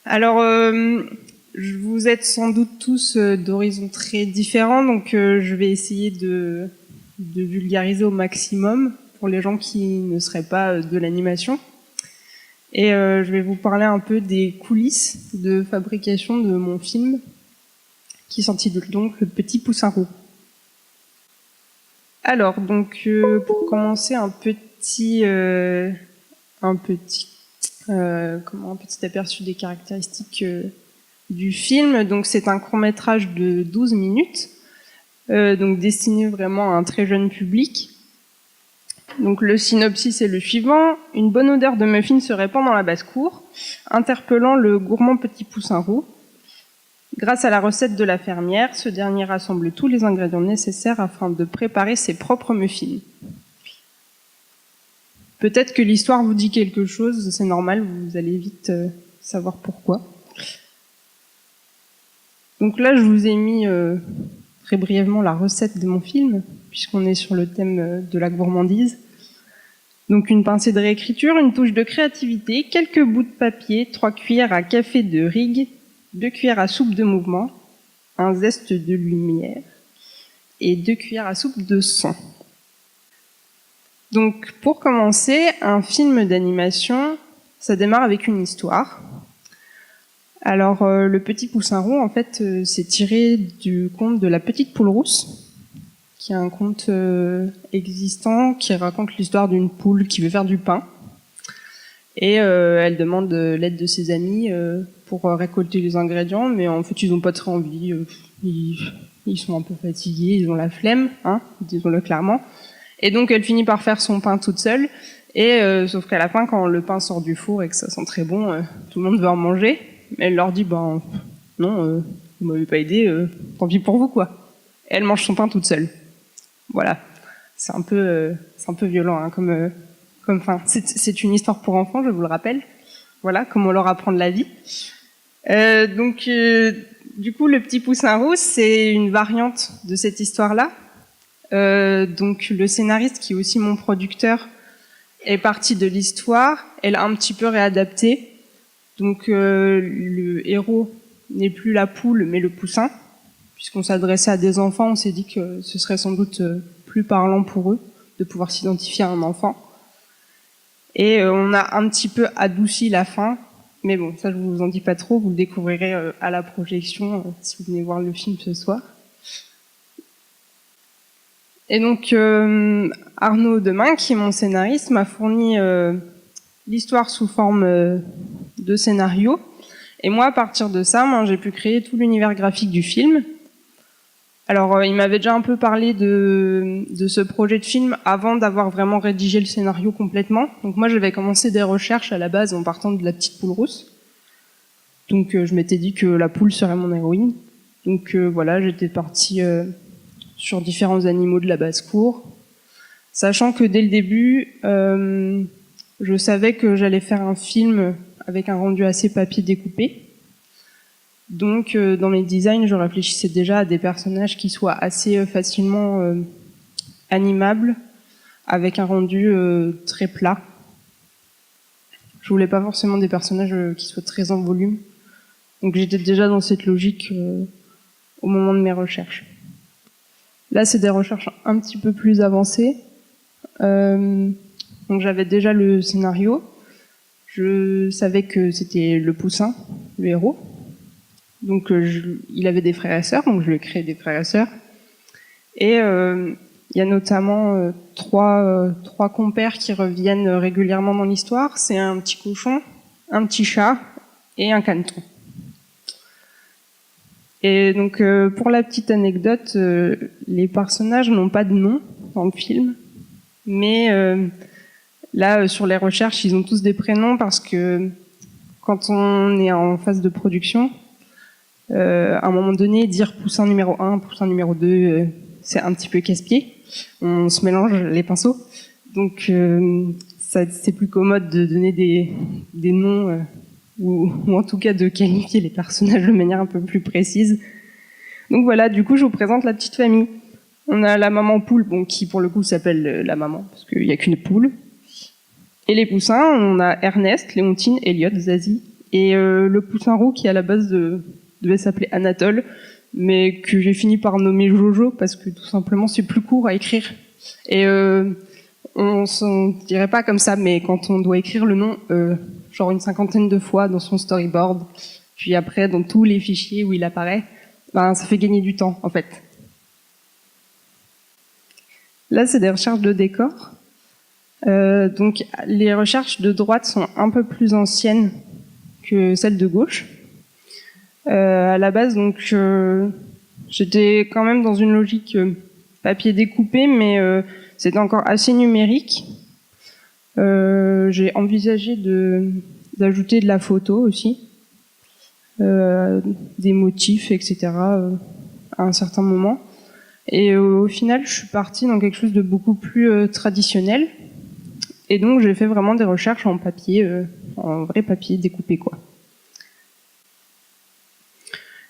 Alors, vous êtes sans doute tous d'horizons très différents, donc je vais essayer de vulgariser au maximum pour les gens qui ne seraient pas de l'animation. Et je vais vous parler un peu des coulisses de fabrication de mon film, qui s'intitule donc Le Petit Poussin Roux. Alors, donc, pour commencer, un petit aperçu des caractéristiques du film. Donc, c'est un court-métrage de 12 minutes, donc destiné vraiment à un très jeune public. Donc, le synopsis est le suivant. Une bonne odeur de muffins se répand dans la basse-cour, interpellant le gourmand Petit Poussin Roux. Grâce à la recette de la fermière, ce dernier rassemble tous les ingrédients nécessaires afin de préparer ses propres muffins. Peut-être que l'histoire vous dit quelque chose, c'est normal, vous allez vite savoir pourquoi. Donc là, je vous ai mis très brièvement la recette de mon film, puisqu'on est sur le thème de la gourmandise. Donc une pincée de réécriture, une touche de créativité, quelques bouts de papier, 3 cuillères à café de rigue, 2 cuillères à soupe de mouvement, un zeste de lumière et 2 cuillères à soupe de son. Donc pour commencer, un film d'animation, ça démarre avec une histoire. Alors Le Petit Poussin Roux, en fait, c'est tiré du conte de La Petite Poule Rousse, qui est un conte existant qui raconte l'histoire d'une poule qui veut faire du pain. Et elle demande l'aide de ses amis pour récolter les ingrédients, mais en fait ils n'ont pas très envie, ils sont un peu fatigués, ils ont la flemme, hein, disons-le clairement. Et donc elle finit par faire son pain toute seule, et sauf qu'à la fin, quand le pain sort du four et que ça sent très bon, tout le monde veut en manger. Mais elle leur dit non, vous m'avez pas aidé, tant pis pour vous quoi. Et elle mange son pain toute seule. Voilà, c'est un peu violent hein, comme fin. C'est une histoire pour enfants, je vous le rappelle. Voilà, comment leur apprendre la vie. Du coup, Le Petit Poussin Roux, c'est une variante de cette histoire-là. Donc le scénariste, qui est aussi mon producteur, est parti de l'histoire. Elle a un petit peu réadapté. Donc le héros n'est plus la poule, mais le poussin. Puisqu'on s'adressait à des enfants, on s'est dit que ce serait sans doute plus parlant pour eux de pouvoir s'identifier à un enfant. Et on a un petit peu adouci la fin, mais bon, ça je vous en dis pas trop, vous le découvrirez à la projection si vous venez voir le film ce soir. Et donc Arnaud Demain, qui est mon scénariste, m'a fourni l'histoire sous forme de scénario. Et moi, à partir de ça, j'ai pu créer tout l'univers graphique du film. Alors, il m'avait déjà un peu parlé de ce projet de film avant d'avoir vraiment rédigé le scénario complètement. Donc moi, j'avais commencé des recherches à la base en partant de La Petite Poule Rousse. Donc je m'étais dit que la poule serait mon héroïne. Donc voilà, j'étais partie sur différents animaux de la basse-cour, sachant que dès le début, je savais que j'allais faire un film avec un rendu assez papier découpé. Donc dans mes designs, je réfléchissais déjà à des personnages qui soient assez facilement animables, avec un rendu très plat. Je voulais pas forcément des personnages qui soient très en volume. Donc j'étais déjà dans cette logique au moment de mes recherches. Là, c'est des recherches un petit peu plus avancées. Donc j'avais déjà le scénario. Je savais que c'était le poussin, le héros. Donc il avait des frères et sœurs, donc je lui ai créé des frères et sœurs. Et il y a notamment trois compères qui reviennent régulièrement dans l'histoire. C'est un petit cochon, un petit chat et un caneton. Et donc pour la petite anecdote, les personnages n'ont pas de nom dans le film, mais là sur les recherches, ils ont tous des prénoms parce que quand on est en phase de production, à un moment donné, dire poussin numéro 1, poussin numéro 2, c'est un petit peu casse-pied. On se mélange les pinceaux. Donc, c'est plus commode de donner des noms, ou en tout cas de qualifier les personnages de manière un peu plus précise. Donc voilà, du coup, je vous présente la petite famille. On a la maman poule, qui pour le coup s'appelle la maman, parce qu'il n'y a qu'une poule. Et les poussins, on a Ernest, Léontine, Elliot, Zazie et le poussin roux qui à la base devait s'appeler Anatole, mais que j'ai fini par nommer Jojo parce que tout simplement c'est plus court à écrire. Et on s'en dirait pas comme ça, mais quand on doit écrire le nom genre une 50aine de fois dans son storyboard, puis après dans tous les fichiers où il apparaît, ben ça fait gagner du temps en fait. Là c'est des recherches de décors. Donc les recherches de droite sont un peu plus anciennes que celles de gauche. À la base, donc j'étais quand même dans une logique papier découpé, mais c'était encore assez numérique. J'ai envisagé d'ajouter de la photo aussi, des motifs, etc. À un certain moment. Et au final, je suis partie dans quelque chose de beaucoup plus traditionnel. Et donc, j'ai fait vraiment des recherches en papier, en vrai papier découpé, quoi.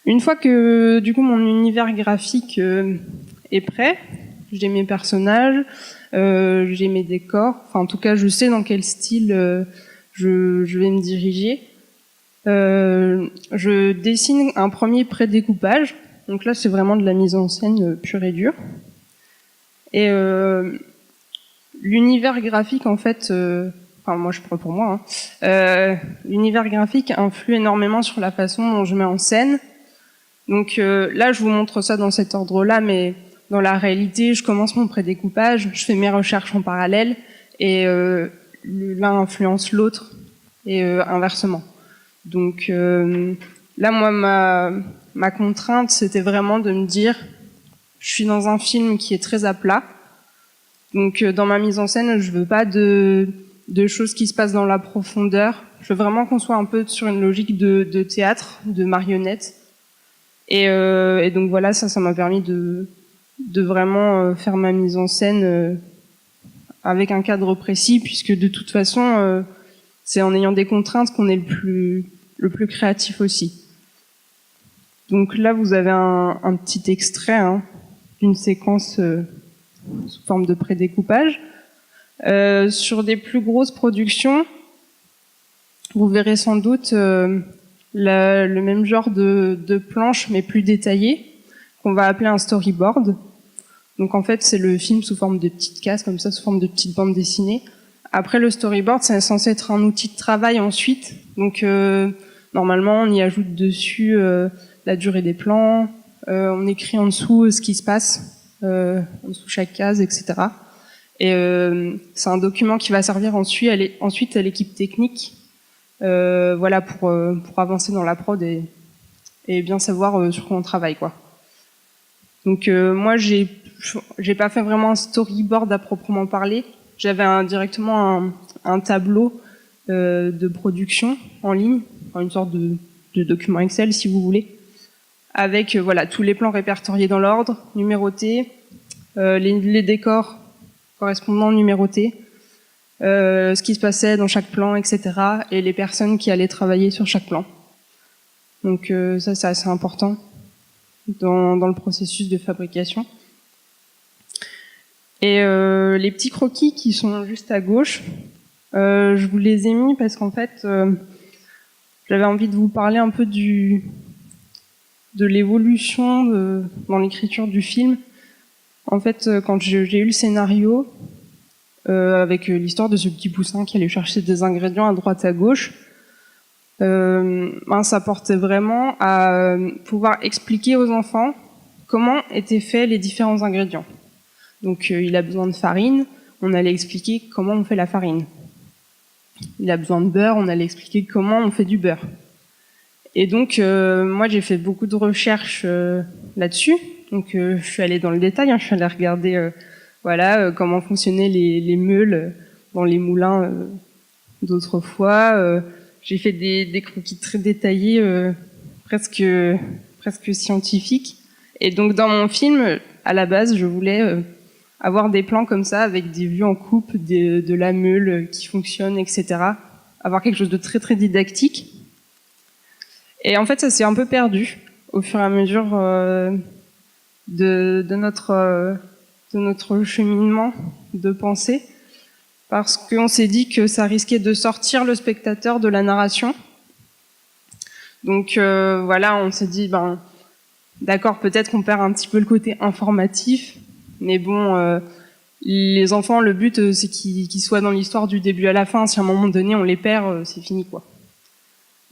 Une fois que, du coup, mon univers graphique est prêt, j'ai mes personnages, j'ai mes décors, enfin, en tout cas, je sais dans quel style je vais me diriger. Je dessine un premier pré-découpage. Donc là, c'est vraiment de la mise en scène pure et dure. Et l'univers graphique, en fait, enfin moi je parle pour moi, l'univers graphique influe énormément sur la façon dont je mets en scène. Donc là, je vous montre ça dans cet ordre-là, mais dans la réalité, je commence mon prédécoupage, je fais mes recherches en parallèle, et l'un influence l'autre, et inversement. Donc là, moi, ma contrainte, c'était vraiment de me dire, je suis dans un film qui est très à plat. Donc dans ma mise en scène, je veux pas de choses qui se passent dans la profondeur. Je veux vraiment qu'on soit un peu sur une logique de théâtre, de marionnette. Et donc voilà, ça m'a permis de vraiment faire ma mise en scène avec un cadre précis, puisque de toute façon, c'est en ayant des contraintes qu'on est le plus créatif aussi. Donc là, vous avez un petit extrait d'une séquence sous forme de prédécoupage. Sur des plus grosses productions, vous verrez sans doute le même genre de planche, mais plus détaillée, qu'on va appeler un storyboard. Donc en fait, c'est le film sous forme de petites cases, comme ça, sous forme de petites bandes dessinées. Après, le storyboard, c'est censé être un outil de travail ensuite. Donc normalement, on y ajoute dessus la durée des plans, on écrit en dessous ce qui se passe, en dessous chaque case, etc. Et c'est un document qui va servir ensuite à l'équipe technique, voilà, pour avancer dans la prod et bien savoir sur quoi on travaille, quoi. Donc moi, j'ai pas fait vraiment un storyboard à proprement parler. J'avais directement un tableau de production en ligne, une sorte de document Excel, si vous voulez, avec voilà tous les plans répertoriés dans l'ordre, numérotés, les décors correspondants numérotés, ce qui se passait dans chaque plan, etc., et les personnes qui allaient travailler sur chaque plan. Donc ça, c'est assez important dans le processus de fabrication. Et les petits croquis qui sont juste à gauche, je vous les ai mis parce qu'en fait, j'avais envie de vous parler un peu de l'évolution dans l'écriture du film. En fait, quand j'ai eu le scénario, avec l'histoire de ce petit poussin qui allait chercher des ingrédients à droite à gauche, ça portait vraiment à pouvoir expliquer aux enfants comment étaient faits les différents ingrédients. Donc il a besoin de farine, on allait expliquer comment on fait la farine. Il a besoin de beurre, on allait expliquer comment on fait du beurre. Et donc moi j'ai fait beaucoup de recherches là-dessus. Donc je suis allée dans le détail, je suis allée regarder comment fonctionnaient les meules dans les moulins d'autrefois. J'ai fait des croquis très détaillés, presque scientifiques. Et donc dans mon film, à la base, je voulais avoir des plans comme ça, avec des vues en coupe de la meule qui fonctionne, etc. Avoir quelque chose de très très didactique. Et en fait, ça s'est un peu perdu au fur et à mesure de notre cheminement de pensée, parce qu'on s'est dit que ça risquait de sortir le spectateur de la narration. Donc voilà, on s'est dit, d'accord, peut-être qu'on perd un petit peu le côté informatif, mais bon, les enfants, le but, c'est qu'ils soient dans l'histoire du début à la fin. Si à un moment donné, on les perd, c'est fini, quoi.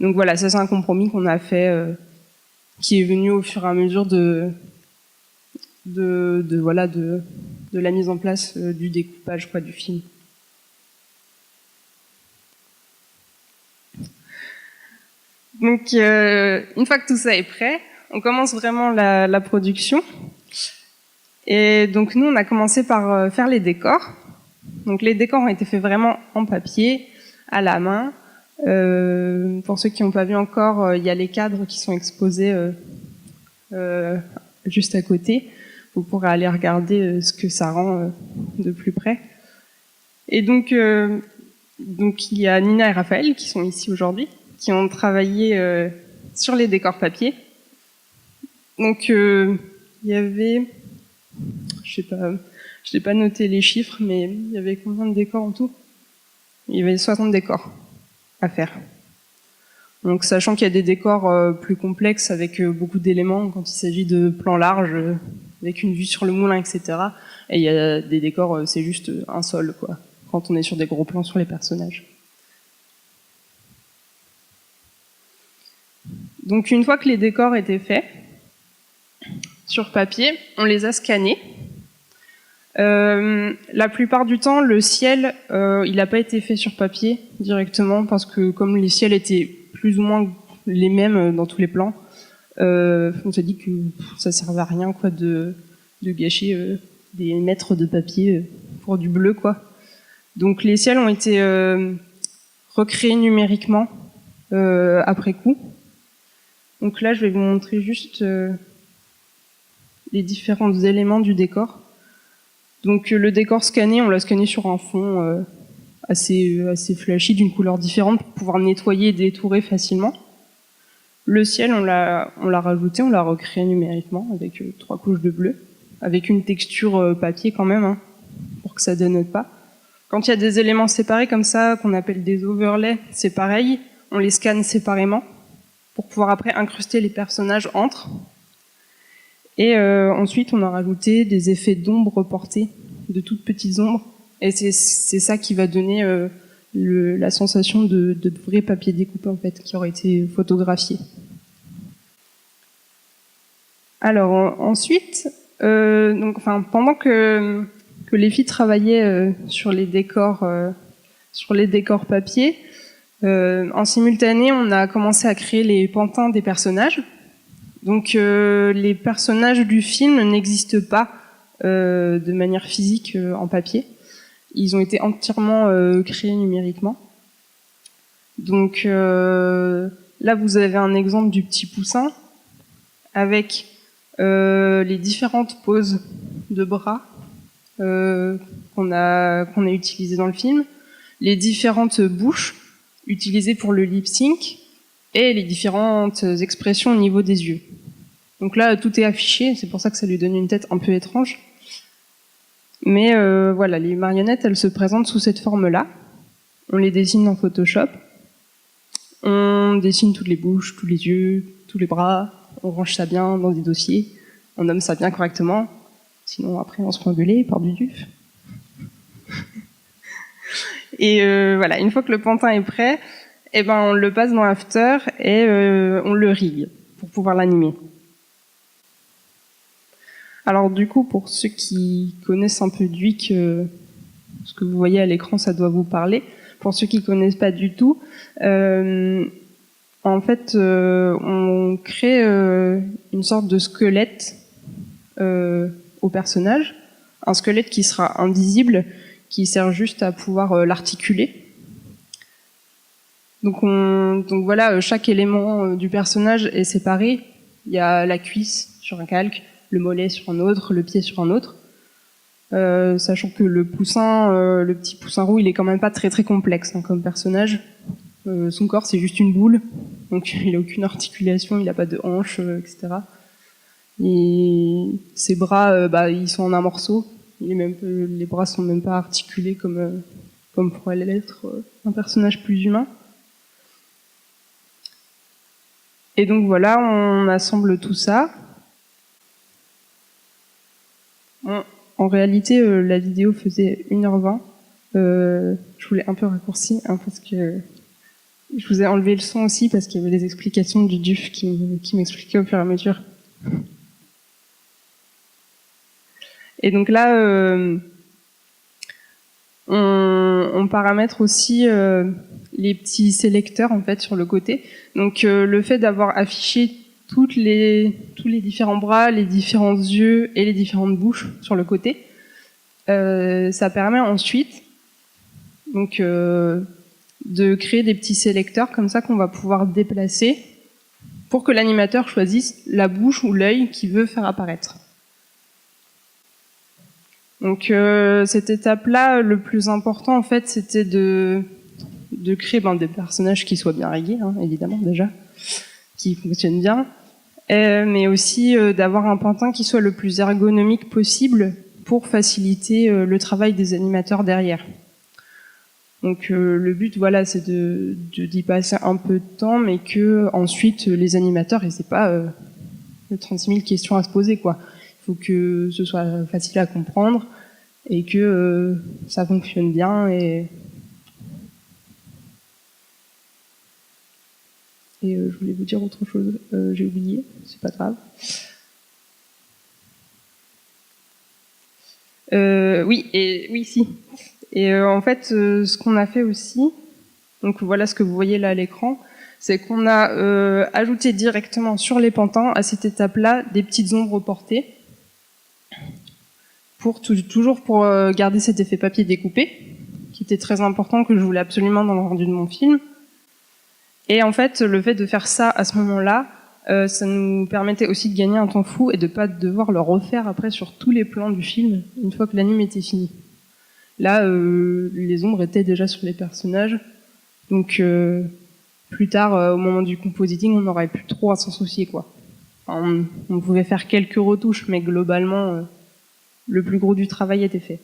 Donc voilà, ça c'est un compromis qu'on a fait, qui est venu au fur et à mesure de la mise en place du découpage, quoi, du film. Donc, une fois que tout ça est prêt, on commence vraiment la production. Et donc, nous, on a commencé par faire les décors. Donc, les décors ont été faits vraiment en papier, à la main. Pour ceux qui n'ont pas vu encore, il y a les cadres qui sont exposés juste à côté. Vous pourrez aller regarder ce que ça rend de plus près. Et donc il y a Nina et Raphaël qui sont ici aujourd'hui, qui ont travaillé sur les décors papier. Donc il y avait, je n'ai pas noté les chiffres, mais il y avait combien de décors en tout? Il y avait 60 décors à faire. Donc sachant qu'il y a des décors plus complexes avec beaucoup d'éléments quand il s'agit de plans larges, avec une vue sur le moulin, etc. Et il y a des décors, c'est juste un sol, quoi, quand on est sur des gros plans sur les personnages. Donc une fois que les décors étaient faits, sur papier, on les a scannés. La plupart du temps, le ciel, il n'a pas été fait sur papier directement, parce que comme les ciels étaient plus ou moins les mêmes dans tous les plans, on s'est dit que ça servait à rien, quoi, de gâcher des mètres de papier pour du bleu, quoi. Donc les ciels ont été recréés numériquement après coup. Donc là, je vais vous montrer juste les différents éléments du décor. Donc le décor scanné, on l'a scanné sur un fond assez flashy, d'une couleur différente, pour pouvoir nettoyer et détourer facilement. Le ciel, on l'a rajouté, on l'a recréé numériquement avec 3 couches de bleu, avec une texture papier quand même, hein, pour que ça dénote pas. Quand il y a des éléments séparés comme ça, qu'on appelle des overlays, c'est pareil, on les scanne séparément pour pouvoir après incruster les personnages entre. Et ensuite, on a rajouté des effets d'ombre portés, de toutes petites ombres, et c'est ça qui va donner la sensation de vrai papier découpé, en fait, qui aurait été photographié. Alors ensuite, pendant que les filles travaillaient sur les décors papier, en simultané, on a commencé à créer les pantins des personnages. Donc les personnages du film n'existent pas de manière physique en papier. Ils ont été entièrement créés numériquement. Donc là, vous avez un exemple du petit poussin avec les différentes poses de bras qu'on a utilisées dans le film, les différentes bouches utilisées pour le lip sync et les différentes expressions au niveau des yeux. Donc là, tout est affiché, c'est pour ça que ça lui donne une tête un peu étrange. Mais voilà, les marionnettes, elles se présentent sous cette forme-là. On les dessine dans Photoshop. On dessine toutes les bouches, tous les yeux, tous les bras. On range ça bien dans des dossiers. On nomme ça bien correctement. Sinon, après, on se fait engueuler par du duf. Et voilà, une fois que le pantin est prêt, eh ben, on le passe dans After et on le rig pour pouvoir l'animer. Alors du coup, pour ceux qui connaissent un peu Dhuik, ce que vous voyez à l'écran, ça doit vous parler. Pour ceux qui connaissent pas du tout, en fait, on crée une sorte de squelette au personnage, un squelette qui sera invisible, qui sert juste à pouvoir l'articuler. Donc voilà, chaque élément du personnage est séparé. Il y a la cuisse sur un calque, le mollet sur un autre, le pied sur un autre. Sachant que le petit poussin roux, il est quand même pas très très complexe comme personnage. Son corps, c'est juste une boule, donc il a aucune articulation, il a pas de hanches, etc. Et ses bras, ils sont en un morceau. Les bras sont même pas articulés comme pourrait l'être un personnage plus humain. Et donc voilà, on assemble tout ça. En réalité, la vidéo faisait 1h20. Je voulais un peu raccourcir, parce que je vous ai enlevé le son aussi, parce qu'il y avait des explications du DUF qui m'expliquaient au fur et à mesure. Et donc là, on paramètre aussi les petits sélecteurs en fait sur le côté. Donc le fait d'avoir affiché tous les différents bras, les différents yeux et les différentes bouches sur le côté, ça permet ensuite donc de créer des petits sélecteurs comme ça qu'on va pouvoir déplacer pour que l'animateur choisisse la bouche ou l'œil qu'il veut faire apparaître. Donc cette étape-là, le plus important en fait, c'était de créer des personnages qui soient bien réglés, hein, évidemment déjà, qui fonctionnent bien, mais aussi d'avoir un pantin qui soit le plus ergonomique possible pour faciliter le travail des animateurs derrière. Donc le but, voilà, c'est d'y passer un peu de temps, mais que ensuite les animateurs, ils n'aient pas 36 000 questions à se poser, quoi. Il faut que ce soit facile à comprendre et que ça fonctionne bien. Et je voulais vous dire autre chose, j'ai oublié, c'est pas grave. Oui, si. Et en fait, ce qu'on a fait aussi, donc voilà ce que vous voyez là à l'écran, c'est qu'on a ajouté directement sur les pantins, à cette étape-là, des petites ombres portées, toujours pour garder cet effet papier découpé, qui était très important, que je voulais absolument dans le rendu de mon film. Et en fait, le fait de faire ça à ce moment-là, ça nous permettait aussi de gagner un temps fou et de pas devoir le refaire après sur tous les plans du film, une fois que l'anime était fini. Là, les ombres étaient déjà sur les personnages, donc plus tard, au moment du compositing, on n'aurait plus trop à s'en soucier, quoi. Enfin, on pouvait faire quelques retouches, mais globalement, le plus gros du travail était fait.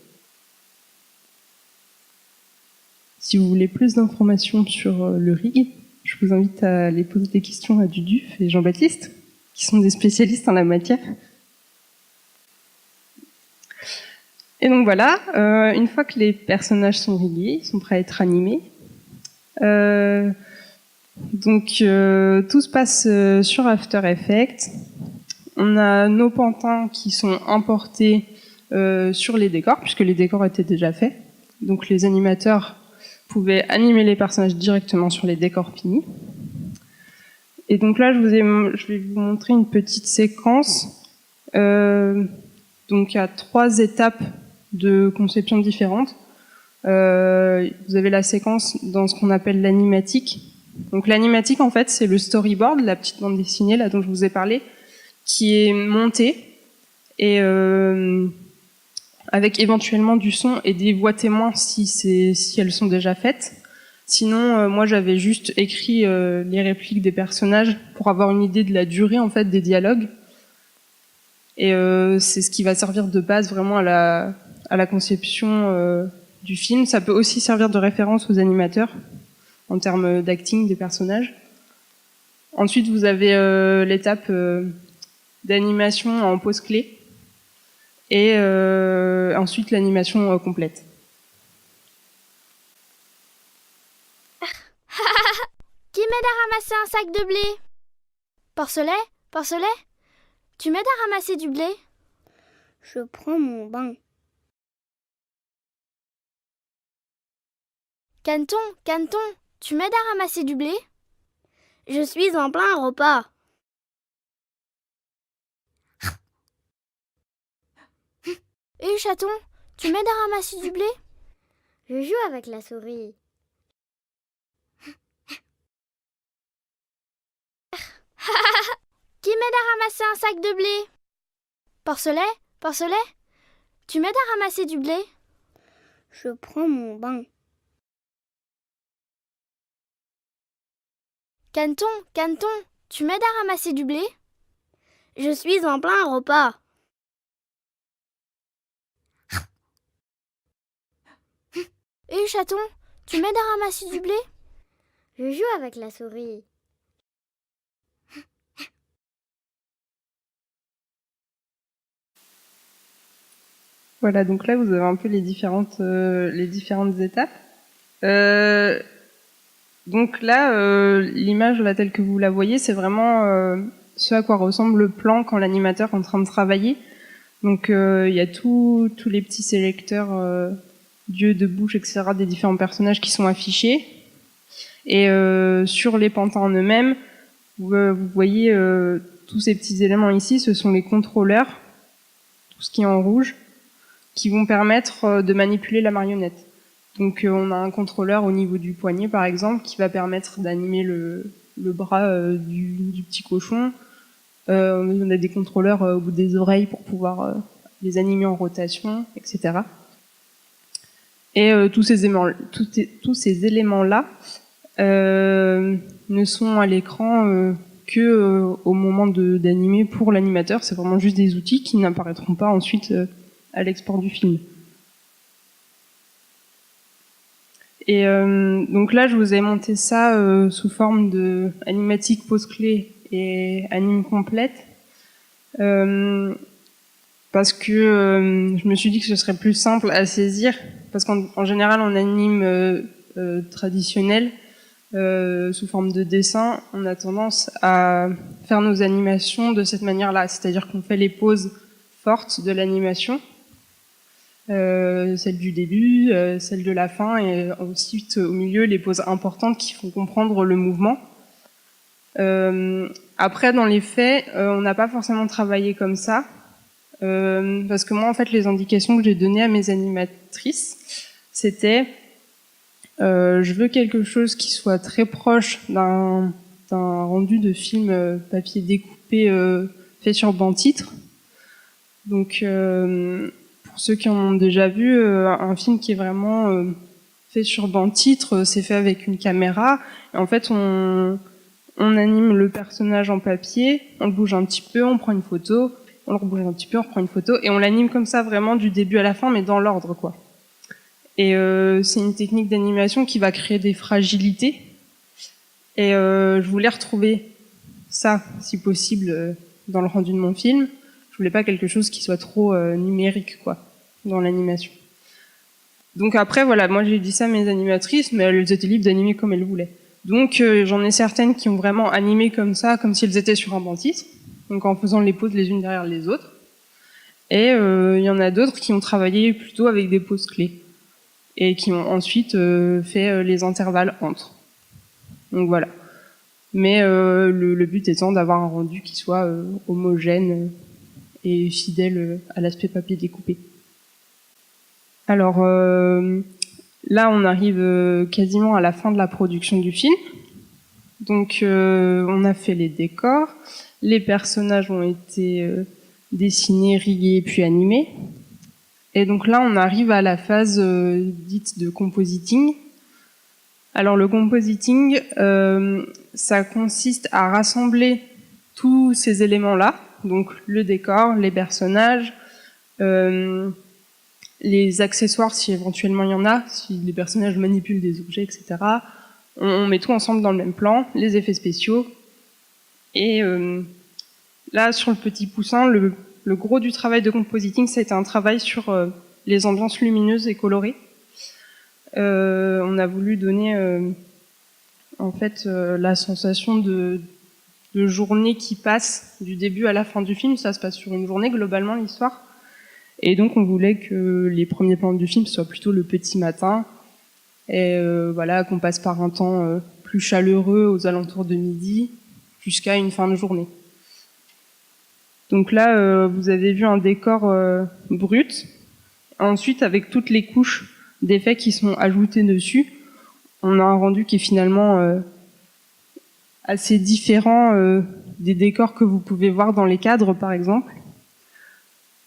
Si vous voulez plus d'informations sur le rig, je vous invite à aller poser des questions à Duduf et Jean-Baptiste, qui sont des spécialistes en la matière. Et donc voilà, une fois que les personnages sont riggés, ils sont prêts à être animés. Donc tout se passe sur After Effects. On a nos pantins qui sont importés sur les décors, puisque les décors étaient déjà faits. Donc les animateurs pouvaient animer les personnages directement sur les décors finis. Et donc là, je vais vous montrer une petite séquence. Donc il y a 3 étapes de conception différentes. Vous avez la séquence dans ce qu'on appelle l'animatique. Donc l'animatique, en fait, c'est le storyboard, la petite bande dessinée là dont je vous ai parlé, qui est montée et avec éventuellement du son et des voix témoins si elles sont déjà faites. Sinon, moi j'avais juste écrit les répliques des personnages pour avoir une idée de la durée en fait des dialogues. Et c'est ce qui va servir de base vraiment à la conception du film. Ça peut aussi servir de référence aux animateurs en termes d'acting des personnages. Ensuite, vous avez l'étape d'animation en pause clé et ensuite l'animation complète. Qui m'aide à ramasser un sac de blé? Porcelet, tu m'aides à ramasser du blé? Je prends mon bain. Caneton, tu m'aides à ramasser du blé? Je suis en plein repas. Et chaton, tu m'aides à ramasser du blé? Je joue avec la souris. Qui m'aide à ramasser un sac de blé? Porcelet, tu m'aides à ramasser du blé? Je prends mon bain. Caneton, tu m'aides à ramasser du blé? Je suis en plein repas. Et chaton, tu m'aides à ramasser du blé? Je joue avec la souris. Voilà, donc là vous avez un peu les différentes étapes. Donc là, l'image là, telle que vous la voyez, c'est vraiment ce à quoi ressemble le plan quand l'animateur est en train de travailler. Donc il y a tous les petits sélecteurs d'yeux, de bouche, etc. des différents personnages qui sont affichés. Et sur les pantins en eux-mêmes, vous voyez tous ces petits éléments ici, ce sont les contrôleurs, tout ce qui est en rouge, qui vont permettre de manipuler la marionnette. Donc on a un contrôleur au niveau du poignet par exemple qui va permettre d'animer le bras du petit cochon. On a des contrôleurs au bout des oreilles pour pouvoir les animer en rotation, etc. Et tous ces éléments-là ne sont à l'écran que au moment d'animer pour l'animateur. C'est vraiment juste des outils qui n'apparaîtront pas ensuite à l'export du film. Et donc là, je vous ai monté ça sous forme de animatique pause-clé et anime complète, parce que je me suis dit que ce serait plus simple à saisir, parce qu'en général, en anime traditionnel, sous forme de dessin, on a tendance à faire nos animations de cette manière-là, c'est-à-dire qu'on fait les pauses fortes de l'animation, celle du début, celle de la fin, et ensuite au milieu les pauses importantes qui font comprendre le mouvement. Après, dans les faits, on n'a pas forcément travaillé comme ça, parce que moi, en fait, les indications que j'ai données à mes animatrices, c'était je veux quelque chose qui soit très proche d'un rendu de film papier découpé fait sur banc titre. Donc pour ceux qui en ont déjà vu, un film qui est vraiment fait sur banc titre, c'est fait avec une caméra. Et en fait, on anime le personnage en papier, on le bouge un petit peu, on prend une photo, on le rebouge un petit peu, on reprend une photo, et on l'anime comme ça vraiment du début à la fin, mais dans l'ordre, quoi. Et c'est une technique d'animation qui va créer des fragilités. Et je voulais retrouver ça, si possible, dans le rendu de mon film. Je voulais pas quelque chose qui soit trop numérique, quoi, dans l'animation. Donc après, voilà, moi j'ai dit ça à mes animatrices, mais elles étaient libres d'animer comme elles voulaient. Donc j'en ai certaines qui ont vraiment animé comme ça, comme si elles étaient sur un banc titre, donc en faisant les pauses les unes derrière les autres. Et il y en a d'autres qui ont travaillé plutôt avec des pauses clés, et qui ont ensuite fait les intervalles entre. Donc voilà. Mais le but étant d'avoir un rendu qui soit homogène et fidèle à l'aspect papier découpé. Alors là, on arrive quasiment à la fin de la production du film. Donc on a fait les décors, les personnages ont été dessinés, rigués puis animés. Et donc là, on arrive à la phase dite de compositing. Alors le compositing, ça consiste à rassembler tous ces éléments-là, donc le décor, les personnages, les accessoires si éventuellement il y en a, si les personnages manipulent des objets, etc. On met tout ensemble dans le même plan, les effets spéciaux. Et là, sur le petit poussin, le gros du travail de compositing, ça a été un travail sur les ambiances lumineuses et colorées. On a voulu donner en fait la sensation de journée qui passe du début à la fin du film. Ça se passe sur une journée globalement, l'histoire. Et donc on voulait que les premiers plans du film soient plutôt le petit matin, et voilà, qu'on passe par un temps plus chaleureux aux alentours de midi jusqu'à une fin de journée. Donc là, vous avez vu un décor brut. Ensuite, avec toutes les couches d'effets qui sont ajoutées dessus, on a un rendu qui est finalement assez différent des décors que vous pouvez voir dans les cadres, par exemple.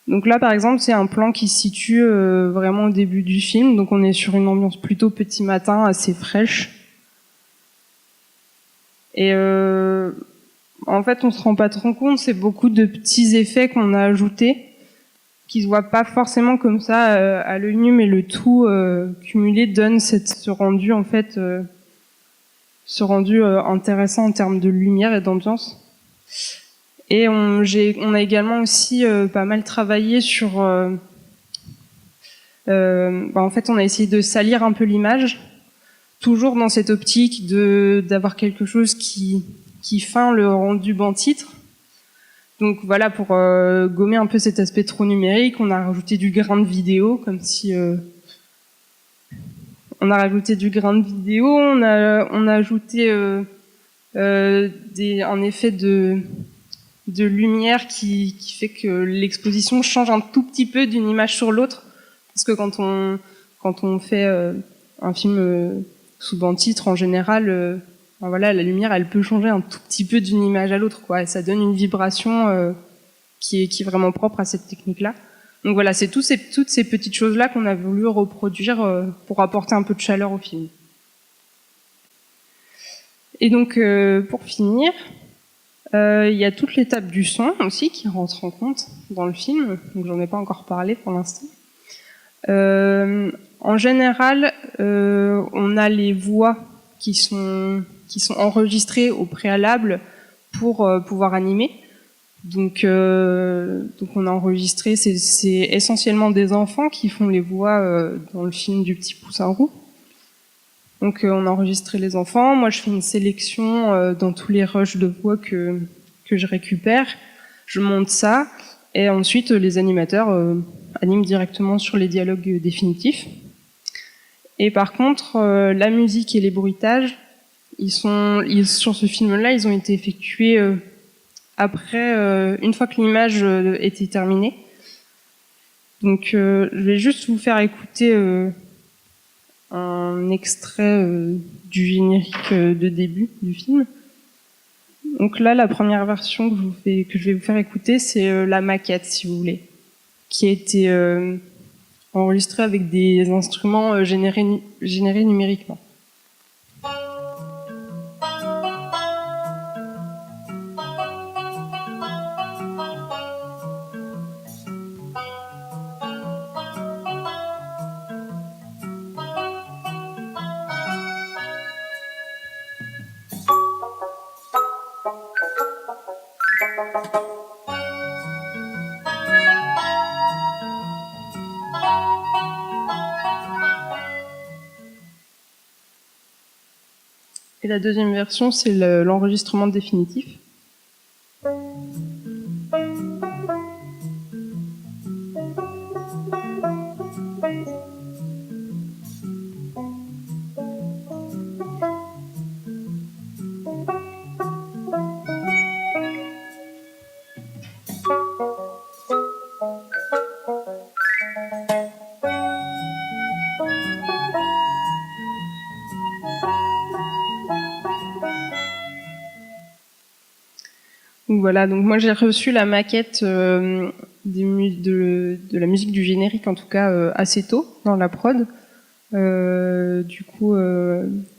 Donc là, par exemple, c'est un plan qui se situe vraiment au début du film. Donc on est sur une ambiance plutôt petit matin, assez fraîche. Et en fait, on se rend pas trop compte, c'est beaucoup de petits effets qu'on a ajoutés, qui se voient pas forcément comme ça à l'œil nu, mais le tout cumulé donne ce rendu en fait, ce rendu intéressant en termes de lumière et d'ambiance. Et on a également aussi pas mal travaillé sur En fait, on a essayé de salir un peu l'image, toujours dans cette optique d'avoir quelque chose qui feint le rendu banc-titre. Donc voilà, pour gommer un peu cet aspect trop numérique, on a rajouté du grain de vidéo, comme si on a rajouté du grain de vidéo, on a ajouté un effet de lumière qui fait que l'exposition change un tout petit peu d'une image sur l'autre, parce que quand on fait un film sous banc-titre, en général, voilà, la lumière, elle peut changer un tout petit peu d'une image à l'autre, quoi, et ça donne une vibration qui est vraiment propre à cette technique-là. Donc voilà, c'est toutes ces petites choses-là qu'on a voulu reproduire pour apporter un peu de chaleur au film. Et donc, pour finir, il y a toute l'étape du son aussi qui rentre en compte dans le film, donc j'en ai pas encore parlé pour l'instant. En général, on a les voix qui sont enregistrées au préalable pour pouvoir animer. Donc on a enregistré, c'est essentiellement des enfants qui font les voix dans le film du Petit Poussin Roux. Donc on a enregistré les enfants, moi je fais une sélection dans tous les rushs de voix que je récupère, je monte ça, et ensuite les animateurs animent directement sur les dialogues définitifs. Et par contre, la musique et les bruitages, sur ce film-là, ils ont été effectués après, une fois que l'image était terminée. Donc je vais juste vous faire écouter un extrait du générique de début du film. Donc là, la première version que je vais vous faire écouter, c'est la maquette, si vous voulez, qui a été enregistrée avec des instruments générés numériquement. Et la deuxième version, c'est l'enregistrement définitif. Voilà, donc moi j'ai reçu la maquette de la musique du générique, en tout cas assez tôt dans la prod. Du coup,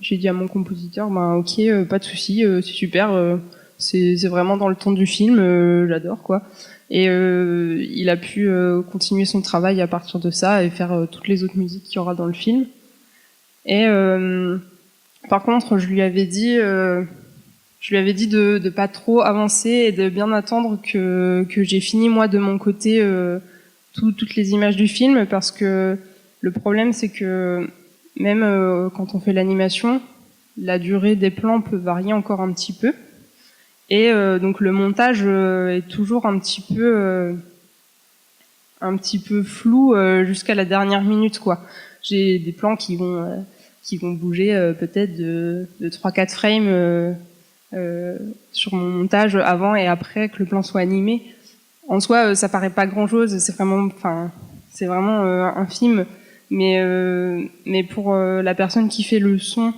j'ai dit à mon compositeur, ok, pas de souci, c'est super, c'est vraiment dans le ton du film, j'adore quoi. Et il a pu continuer son travail à partir de ça et faire toutes les autres musiques qu'il y aura dans le film. Et par contre, je lui avais dit de pas trop avancer et de bien attendre que j'ai fini moi de mon côté toutes les images du film, parce que le problème c'est que même quand on fait l'animation, la durée des plans peut varier encore un petit peu, et donc le montage est toujours un petit peu flou jusqu'à la dernière minute quoi. J'ai des plans qui vont bouger peut-être de 3-4 frames sur mon montage avant et après que le plan soit animé. En soi, ça paraît pas grand-chose, c'est vraiment un film, mais pour la personne qui fait le son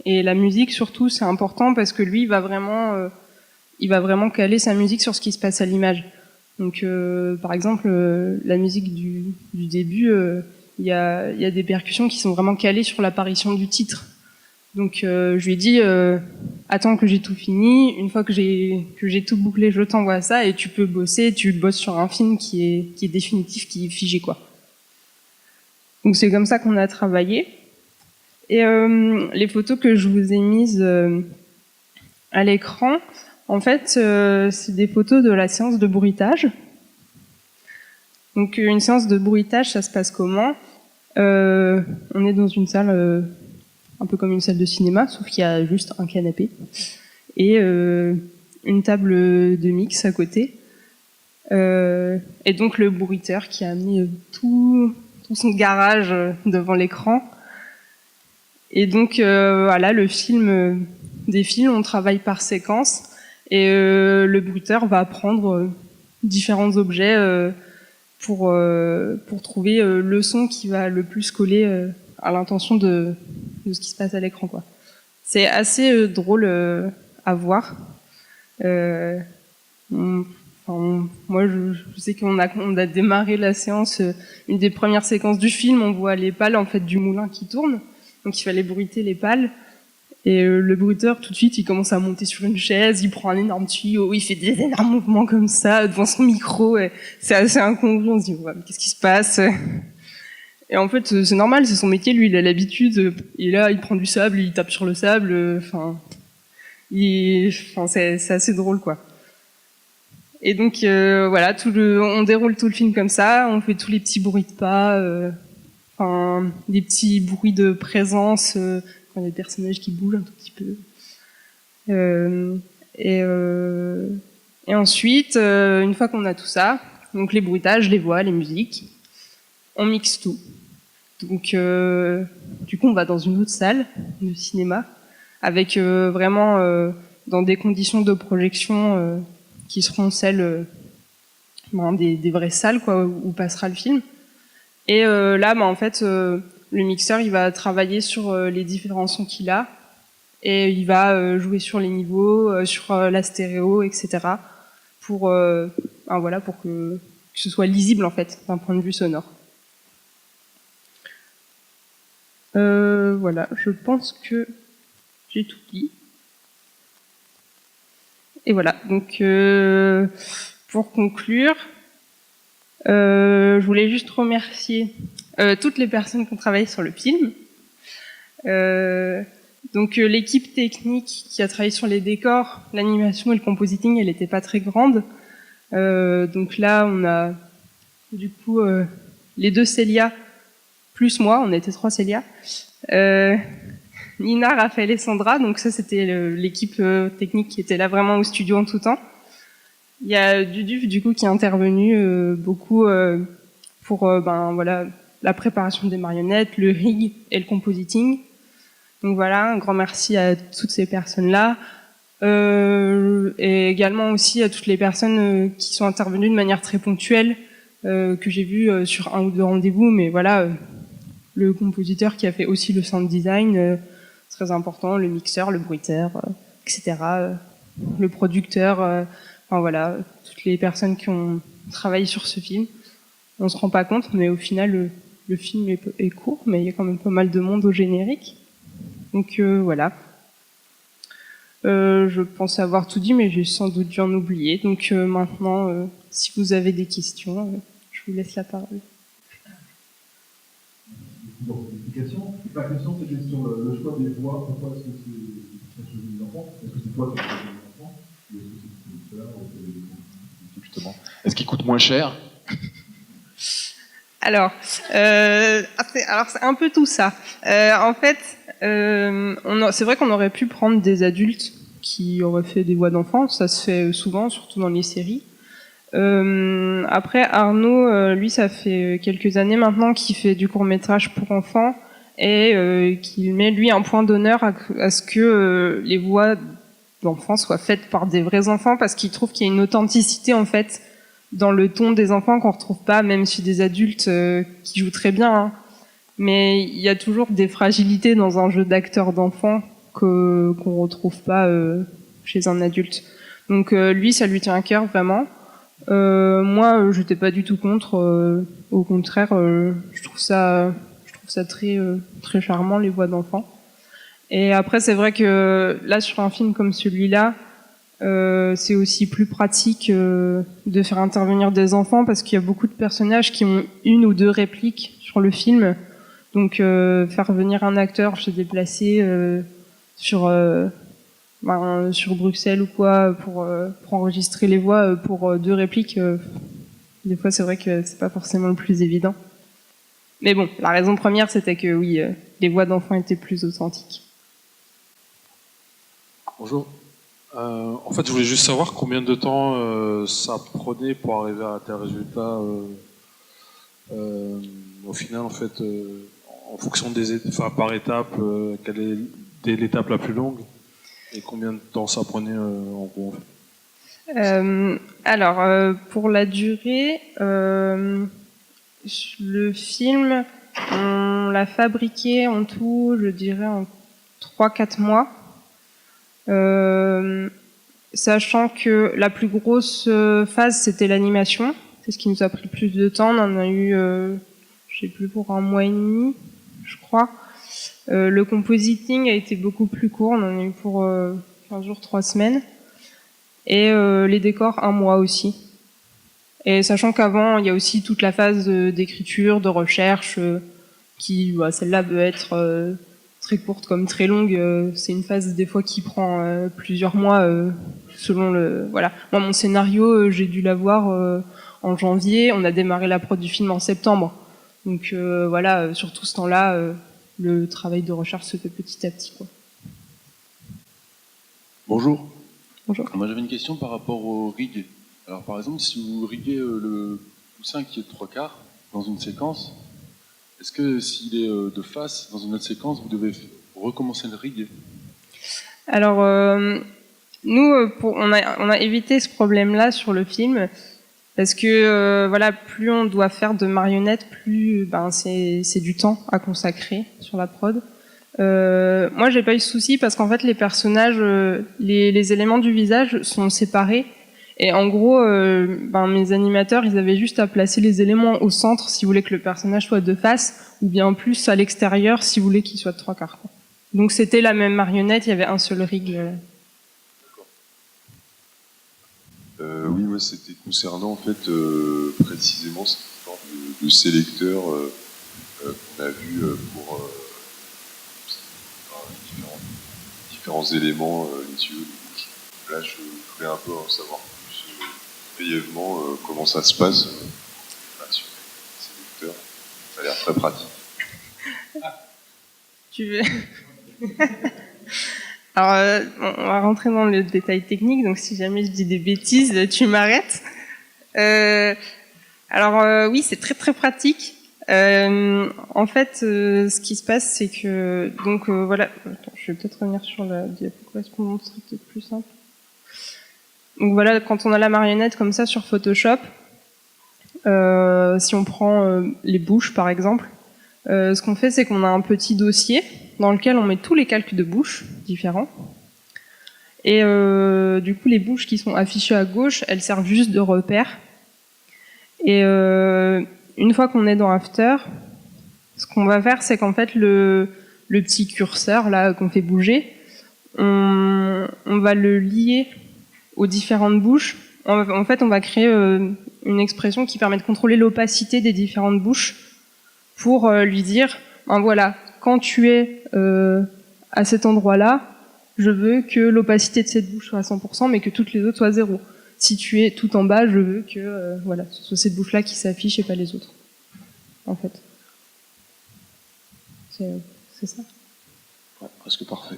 et la musique surtout, c'est important parce que lui, il va vraiment caler sa musique sur ce qui se passe à l'image. Donc, par exemple, la musique du début, il y a des percussions qui sont vraiment calées sur l'apparition du titre. Donc je lui ai dit attends que j'ai tout fini, une fois que j'ai tout bouclé, je t'envoie ça et tu peux bosser, tu bosses sur un film qui est définitif, qui est figé quoi. Donc c'est comme ça qu'on a travaillé. Et les photos que je vous ai mises à l'écran, en fait c'est des photos de la séance de bruitage. Donc une séance de bruitage, ça se passe comment ? On est dans une salle un peu comme une salle de cinéma, sauf qu'il y a juste un canapé et une table de mix à côté. Et donc le bruiteur qui a mis tout son garage devant l'écran. Et donc voilà, le film défile, on travaille par séquence et le bruiteur va prendre différents objets pour trouver le son qui va le plus coller à l'intention de ce qui se passe à l'écran, quoi. C'est assez drôle à voir. Moi, je sais qu'on a démarré la séance, une des premières séquences du film, on voit les pales en fait du moulin qui tournent, donc il fallait bruiter les pales. Et le bruiteur, tout de suite, il commence à monter sur une chaise, il prend un énorme tuyau, il fait des énormes mouvements comme ça devant son micro. Et c'est assez incongru, on se dit, ouais, mais qu'est-ce qui se passe? Et en fait, c'est normal, c'est son métier, lui, il a l'habitude. Et là, il prend du sable, il tape sur le sable. C'est assez drôle, quoi. Et donc, voilà, on déroule tout le film comme ça, on fait tous les petits bruits de pas, des petits bruits de présence. Il y a des personnages qui bougent un tout petit peu. Et ensuite, une fois qu'on a tout ça, donc les bruitages, les voix, les musiques, on mixe tout. Donc, du coup, on va dans une autre salle de cinéma, avec vraiment dans des conditions de projection qui seront celles des vraies salles, quoi, où passera le film. Et là, en fait, le mixeur, il va travailler sur les différents sons qu'il a, et il va jouer sur les niveaux, sur la stéréo, etc. pour que ce soit lisible, en fait, d'un point de vue sonore. Voilà, je pense que j'ai tout dit. Et voilà, donc pour conclure, je voulais juste remercier toutes les personnes qui ont travaillé sur le film. Donc l'équipe technique qui a travaillé sur les décors, l'animation et le compositing, elle n'était pas très grande. Donc là, on a du coup les deux Célia plus moi, on était 3 Célia. Nina, Raphaël et Sandra, donc ça c'était l'équipe technique qui était là vraiment au studio en tout temps. Il y a Duduf du coup qui est intervenu beaucoup pour la préparation des marionnettes, le rig et le compositing. Donc voilà, un grand merci à toutes ces personnes-là. Et également aussi à toutes les personnes qui sont intervenues de manière très ponctuelle, que j'ai vu sur 1 ou 2 rendez-vous, mais voilà, le compositeur qui a fait aussi le sound design, très important, le mixeur, le bruiteur, etc., le producteur, voilà, toutes les personnes qui ont travaillé sur ce film. On se rend pas compte, mais au final, le film est court, mais il y a quand même pas mal de monde au générique. Donc voilà. Je pense avoir tout dit, mais j'ai sans doute dû en oublier. Donc maintenant, si vous avez des questions, je vous laisse la parole. Bon, explication. Ma question, c'était sur le choix des voix. Pourquoi est-ce que c'est choisi des enfants? Est-ce que c'est toi qui as choisi des enfants? Ou est-ce que c'est le producteur ou justement? Est-ce qu'il coûte moins cher? Alors, c'est un peu tout ça. En fait, c'est vrai qu'on aurait pu prendre des adultes qui auraient fait des voix d'enfants. Ça se fait souvent, surtout dans les séries. Après, Arnaud, lui, ça fait quelques années maintenant qu'il fait du court-métrage pour enfants et qu'il met, lui, un point d'honneur à ce que les voix d'enfants soient faites par des vrais enfants, parce qu'il trouve qu'il y a une authenticité, en fait, dans le ton des enfants qu'on retrouve pas, même chez des adultes qui jouent très bien. Hein. Mais il y a toujours des fragilités dans un jeu d'acteurs d'enfants qu'on retrouve pas chez un adulte. Donc lui, ça lui tient à cœur, vraiment. Moi, j'étais pas du tout contre. Au contraire, je trouve ça très très charmant, les voix d'enfants. Et après, c'est vrai que là, sur un film comme celui-là, c'est aussi plus pratique de faire intervenir des enfants, parce qu'il y a beaucoup de personnages qui ont 1 ou 2 répliques sur le film. Donc faire venir un acteur se déplacer sur Bruxelles ou quoi pour enregistrer les voix pour 2 répliques, des fois c'est vrai que c'est pas forcément le plus évident. Mais bon, la raison première, c'était que oui, les voix d'enfants étaient plus authentiques. Bonjour. En fait, je voulais juste savoir combien de temps ça prenait pour arriver à tel résultat. Au final, en fait, en fonction par étape, quelle est l'étape la plus longue et combien de temps ça prenait en gros. En fait. Alors, pour la durée, le film, on l'a fabriqué en tout, je dirais, en 3-4 mois. Sachant que la plus grosse phase, c'était l'animation. C'est ce qui nous a pris le plus de temps. On en a eu, je sais plus, pour 1 mois et demi, je crois. Le compositing a été beaucoup plus court. On en a eu pour 15 jours, 3 semaines. Et les décors, 1 mois aussi. Et sachant qu'avant, il y a aussi toute la phase d'écriture, de recherche, qui, celle-là peut être très courte comme très longue. C'est une phase des fois qui prend plusieurs mois selon le. Voilà. Moi, mon scénario, j'ai dû l'avoir en janvier. On a démarré la prod du film en septembre. Donc voilà, sur tout ce temps-là, le travail de recherche se fait petit à petit, quoi. Bonjour. Bonjour. Moi j'avais une question par rapport au rig. Alors par exemple, si vous riguez le poussin qui est de 3/4 dans une séquence, est-ce que s'il est de face dans une autre séquence, vous devez recommencer le rig? Alors, nous, on a évité ce problème-là sur le film parce que voilà, plus on doit faire de marionnettes, plus c'est du temps à consacrer sur la prod. Moi, j'ai pas eu de souci parce qu'en fait, les personnages, les éléments du visage sont séparés. Et en gros, mes animateurs, ils avaient juste à placer les éléments au centre si vous voulez que le personnage soit de face, ou bien plus à l'extérieur si vous voulez qu'il soit de 3/4. Donc c'était la même marionnette, il y avait un seul rig. Oui, moi c'était concernant en fait précisément cette histoire de sélecteur qu'on a vu pour différents éléments, les yeux, les bouches. Là, je voulais un peu en savoir plus brièvement comment ça se passe sur les sélecteurs. Ça a l'air très pratique. Tu veux Alors, on va rentrer dans le détail technique, donc si jamais je dis des bêtises, tu m'arrêtes. Oui, c'est très très pratique. En fait, ce qui se passe, c'est que voilà. Attends, je vais peut-être revenir sur la diapo correspondante, ce serait peut-être plus simple. Donc voilà, quand on a la marionnette comme ça sur Photoshop, si on prend les bouches par exemple, ce qu'on fait, c'est qu'on a un petit dossier dans lequel on met tous les calques de bouches différents. Et du coup, les bouches qui sont affichées à gauche, elles servent juste de repère. Et une fois qu'on est dans After, ce qu'on va faire, c'est qu'en fait, le petit curseur là qu'on fait bouger, on va le lier aux différentes bouches. En fait, on va créer une expression qui permet de contrôler l'opacité des différentes bouches pour lui dire, voilà, quand tu es à cet endroit-là, je veux que l'opacité de cette bouche soit à 100%, mais que toutes les autres soient 0. Si tu es tout en bas, je veux que voilà, ce soit cette bouche-là qui s'affiche et pas les autres. En fait. C'est ça. Ouais, presque parfait.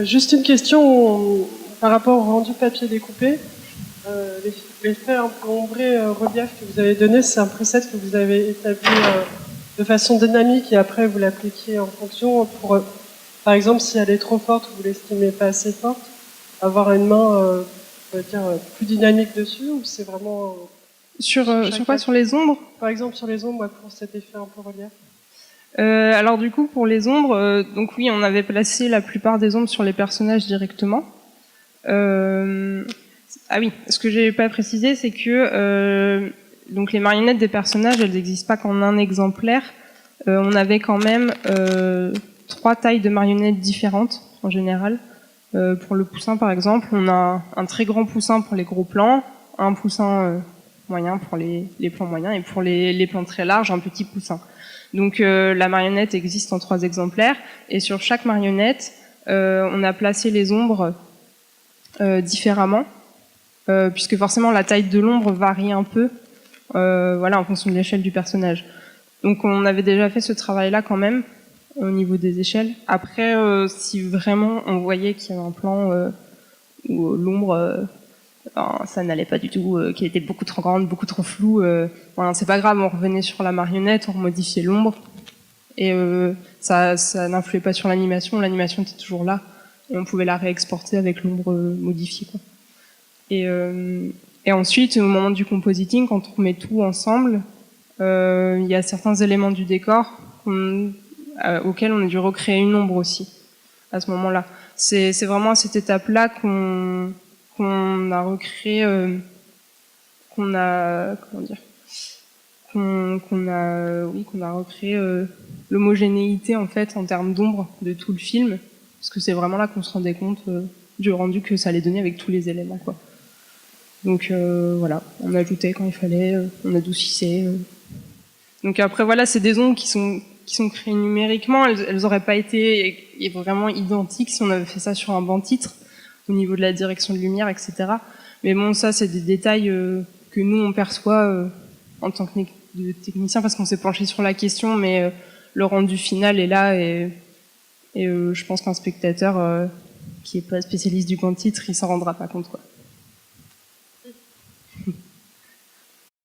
Juste une question par rapport au rendu papier découpé. L'effet un peu ombré relief que vous avez donné, c'est un preset que vous avez établi de façon dynamique et après vous l'appliquez en fonction pour, par exemple, si elle est trop forte ou vous l'estimez pas assez forte, avoir une main, on va dire, plus dynamique dessus, ou c'est vraiment... Sur quoi? Sur les ombres? Par exemple, sur les ombres, pour cet effet un peu relief. Alors du coup, pour les ombres, donc oui, on avait placé la plupart des ombres sur les personnages directement. Ah oui, ce que j'ai pas précisé, c'est que donc les marionnettes des personnages, elles n'existent pas qu'en un exemplaire. On avait quand même 3 tailles de marionnettes différentes en général. Pour le poussin, par exemple, on a un très grand poussin pour les gros plans, un poussin moyen pour les plans moyens, et pour les plans très larges, un petit poussin. Donc la marionnette existe en 3 exemplaires, et sur chaque marionnette, on a placé les ombres différemment, puisque forcément la taille de l'ombre varie un peu voilà, en fonction de l'échelle du personnage. Donc on avait déjà fait ce travail-là quand même au niveau des échelles. Après, si vraiment on voyait qu'il y avait un plan où l'ombre, ça n'allait pas du tout, qu'elle était beaucoup trop grande, beaucoup trop floue, voilà, c'est pas grave, on revenait sur la marionnette, on modifiait l'ombre, et ça n'influait pas sur l'animation était toujours là, et on pouvait la réexporter avec l'ombre modifiée, quoi. Et ensuite, au moment du compositing, quand on met tout ensemble, il y a certains éléments du décor auxquels on a dû recréer une ombre aussi, à ce moment-là. C'est vraiment à cette étape-là qu'on a recréé, qu'on a recréé l'homogénéité en fait en termes d'ombre de tout le film, parce que c'est vraiment là qu'on se rendait compte du rendu que ça allait donner avec tous les éléments, quoi. Donc voilà, on ajoutait quand il fallait, on adoucissait. Donc après voilà, c'est des ombres qui sont créées numériquement, elles auraient pas été vraiment identiques si on avait fait ça sur un banc titre, au niveau de la direction de lumière, etc. Mais bon, ça c'est des détails que nous on perçoit en tant que technicien, parce qu'on s'est penché sur la question, mais le rendu final est là, et je pense qu'un spectateur qui est pas spécialiste du banc titre, il s'en rendra pas compte, quoi.